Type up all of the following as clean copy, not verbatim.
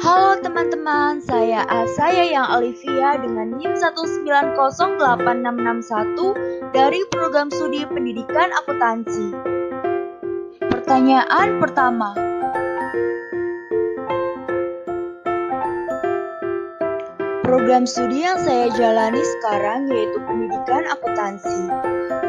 Halo teman-teman, saya yang Olivia dengan NIM 1908661 dari Program Studi Pendidikan Akuntansi. Pertanyaan pertama. Program studi yang saya jalani sekarang yaitu Pendidikan Akuntansi.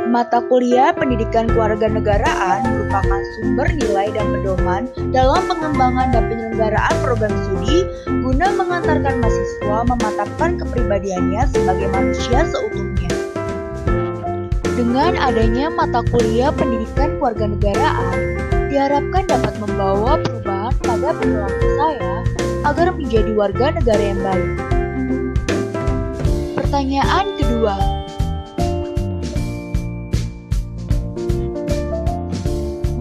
Mata kuliah Pendidikan Kewarganegaraan merupakan sumber nilai dan pedoman dalam pengembangan dan penyelenggaraan program studi guna mengantarkan mahasiswa memantapkan kepribadiannya sebagai manusia seutuhnya. Dengan adanya mata kuliah Pendidikan Kewarganegaraan, diharapkan dapat membawa perubahan pada perilaku saya agar menjadi warga negara yang baik. Pertanyaan kedua.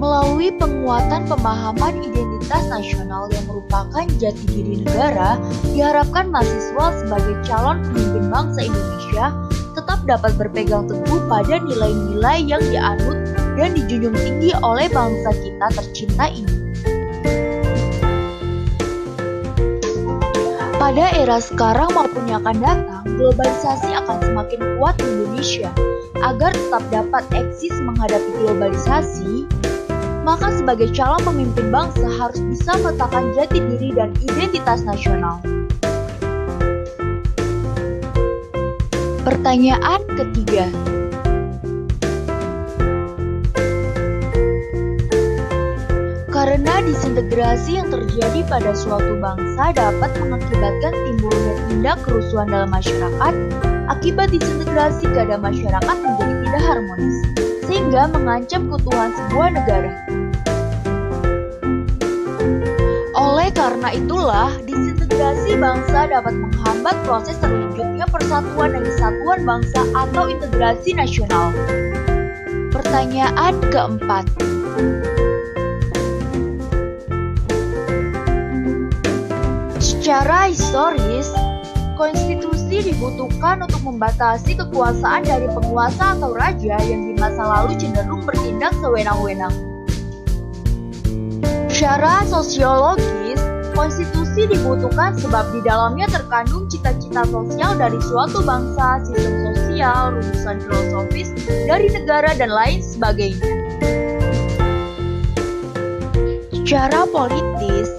Melalui penguatan pemahaman identitas nasional yang merupakan jati diri negara, diharapkan mahasiswa sebagai calon pemimpin bangsa Indonesia tetap dapat berpegang teguh pada nilai-nilai yang dianut dan dijunjung tinggi oleh bangsa kita tercinta ini. Pada era sekarang maupun yang akan datang, globalisasi akan semakin kuat di Indonesia. Agar tetap dapat eksis menghadapi globalisasi, maka sebagai calon pemimpin bangsa harus bisa meletakkan jati diri dan identitas nasional. Pertanyaan ketiga. Karena disintegrasi yang terjadi pada suatu bangsa dapat mengakibatkan timbulnya tindak kerusuhan dalam masyarakat, akibat disintegrasi keadaan masyarakat menjadi tidak harmonis, sehingga mengancam keutuhan sebuah negara. Oleh karena itulah, disintegrasi bangsa dapat menghambat proses terwujudnya persatuan dan kesatuan bangsa atau integrasi nasional. Pertanyaan keempat. Secara historis, konstitusi dibutuhkan untuk membatasi kekuasaan dari penguasa atau raja yang di masa lalu cenderung bertindak sewenang-wenang. Secara sosiologis, konstitusi dibutuhkan sebab di dalamnya terkandung cita-cita sosial dari suatu bangsa, sistem sosial, rumusan filosofis dari negara, dan lain sebagainya. Secara politis,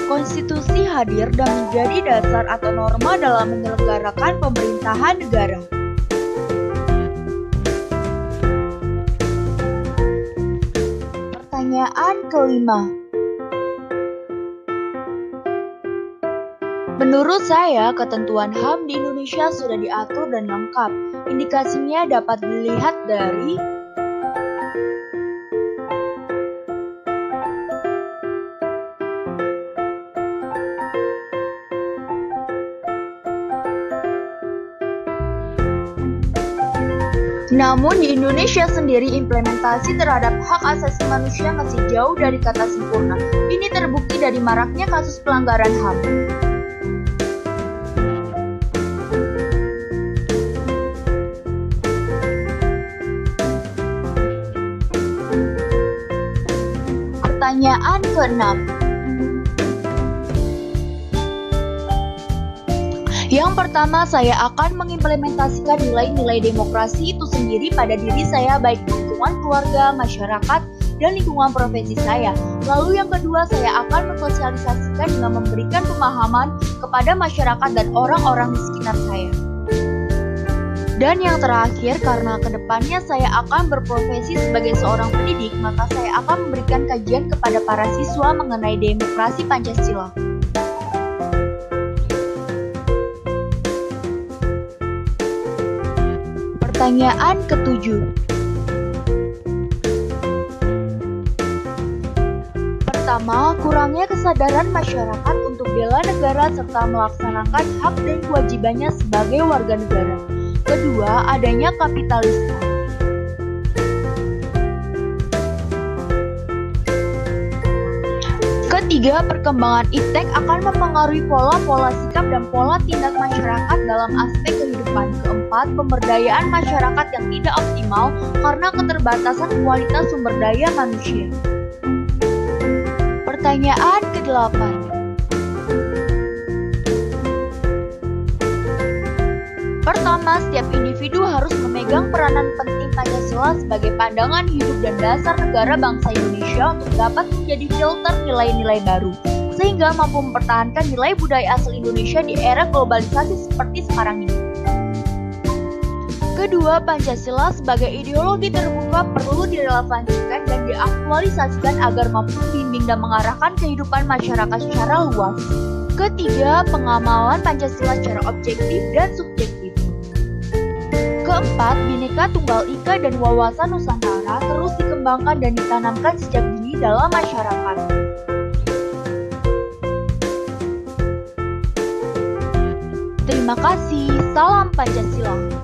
konstitusi hadir dan menjadi dasar atau norma dalam menyelenggarakan pemerintahan negara. Pertanyaan kelima. Menurut saya, ketentuan HAM di Indonesia sudah diatur dan lengkap. Indikasinya dapat dilihat dari Namun di Indonesia sendiri implementasi terhadap hak asasi manusia masih jauh dari kata sempurna. Ini terbukti dari maraknya kasus pelanggaran HAM. Pertanyaan ke-6. Yang pertama, saya akan mengimplementasikan nilai-nilai demokrasi itu sendiri pada diri saya, baik di lingkungan keluarga, masyarakat, dan lingkungan profesi saya. Lalu yang kedua, saya akan mensosialisasikan dengan memberikan pemahaman kepada masyarakat dan orang-orang di sekitar saya. Dan yang terakhir, karena kedepannya saya akan berprofesi sebagai seorang pendidik, maka saya akan memberikan kajian kepada para siswa mengenai demokrasi Pancasila. Pertanyaan ke-7. Pertama, kurangnya kesadaran masyarakat untuk bela negara serta melaksanakan hak dan kewajibannya sebagai warga negara. Kedua, adanya kapitalisme. Ketiga, perkembangan iptek akan mempengaruhi pola-pola sikap dan pola tindak masyarakat dalam aspek kehidupan. Keempat, pemberdayaan masyarakat yang tidak optimal karena keterbatasan kualitas sumber daya manusia. Pertanyaan ke-8. Pertama, setiap individu harus memegang peranan penting Pancasila sebagai pandangan hidup dan dasar negara bangsa Indonesia untuk dapat menjadi filter nilai-nilai baru, sehingga mampu mempertahankan nilai budaya asal Indonesia di era globalisasi seperti sekarang ini. Kedua, Pancasila sebagai ideologi terbuka perlu direlevansikan dan diaktualisasikan agar mampu membimbing dan mengarahkan kehidupan masyarakat secara luas. Ketiga, pengamalan Pancasila secara objektif dan subjektif. Keempat, Bhinneka Tunggal Ika dan wawasan Nusantara terus dikembangkan dan ditanamkan sejak dini dalam masyarakat. Terima kasih, salam Pancasila.